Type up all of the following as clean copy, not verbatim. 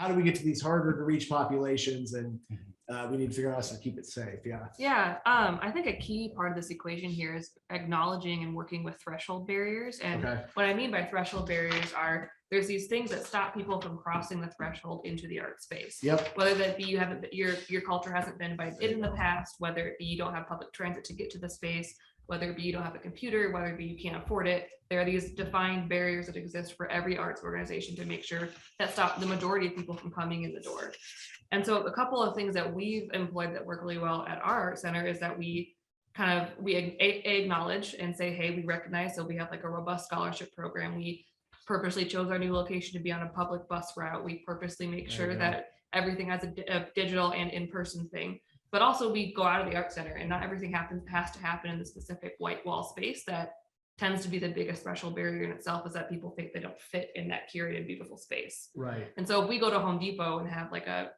how do we get to these harder to reach populations, and we need to figure out how to keep it safe. Yeah. I think a key part of this equation here is acknowledging and working with threshold barriers. And what I mean by threshold barriers are there's these things that stop people from crossing the threshold into the art space. Whether that be your culture hasn't been invited in the past, whether it be you don't have public transit to get to the space, whether it be you don't have a computer, whether it be you can't afford it. There are these defined barriers that exist for every arts organization to make sure that stop the majority of people from coming in the door. And so a couple of things that we've employed that work really well at our art center is that we acknowledge and say, hey, we recognize, so we have like a robust scholarship program. We purposely chose our new location to be on a public bus route. We purposely make sure that everything has a digital and in-person thing. But also we go out of the art center, and not everything has to happen in the specific white wall space that tends to be the biggest threshold barrier in itself, is that people think they don't fit in that curated, beautiful space. And so if we go to Home Depot and have like a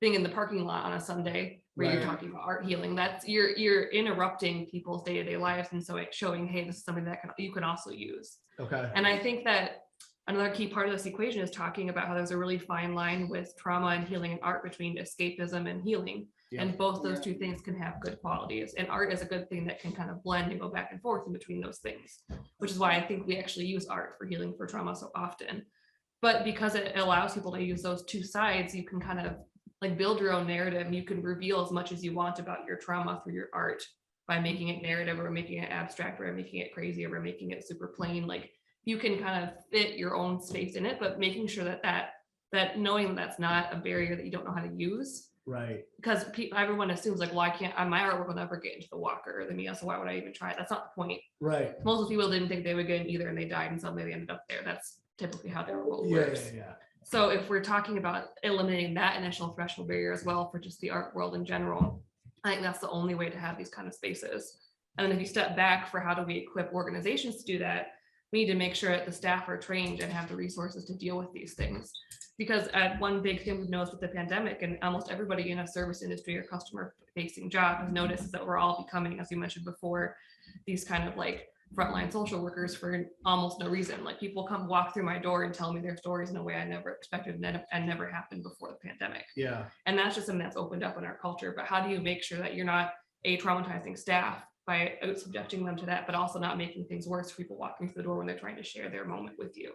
thing in the parking lot on a Sunday where you're talking about art healing, that's you're interrupting people's day-to-day lives. And so it's showing, hey, this is something that you can also use. And I think that another key part of this equation is talking about how there's a really fine line with trauma and healing and art between escapism and healing. And both those two things can have good qualities, and art is a good thing that can kind of blend and go back and forth in between those things, which is why I think we actually use art for healing for trauma so often. But because it allows people to use those two sides, you can kind of like build your own narrative, and you can reveal as much as you want about your trauma through your art by making it narrative, or making it abstract, or making it crazy, or making it super plain. Like you can kind of fit your own space in it, but making sure that knowing that that's not a barrier that you don't know how to use. Because everyone assumes like, well, I can't, my artwork will never get into the walker or the Mia, so why would I even try it? That's not the point. Most of the people didn't think they would get in either, and they died, and suddenly they ended up there. That's typically how their world works. So if we're talking about eliminating that initial threshold barrier as well for just the art world in general, I think that's the only way to have these kind of spaces. And then if you step back for how do we equip organizations to do that, we need to make sure that the staff are trained and have the resources to deal with these things. Because one big thing we've noticed with the pandemic, and almost everybody in a service industry or customer facing job has noticed, is that we're all becoming, as you mentioned before, these kind of like frontline social workers for almost no reason. Like people come walk through my door and tell me their stories in a way I never expected and never happened before the pandemic. And that's just something that's opened up in our culture. But how do you make sure that you're not traumatizing staff by subjecting them to that, but also not making things worse for people walking through the door when they're trying to share their moment with you?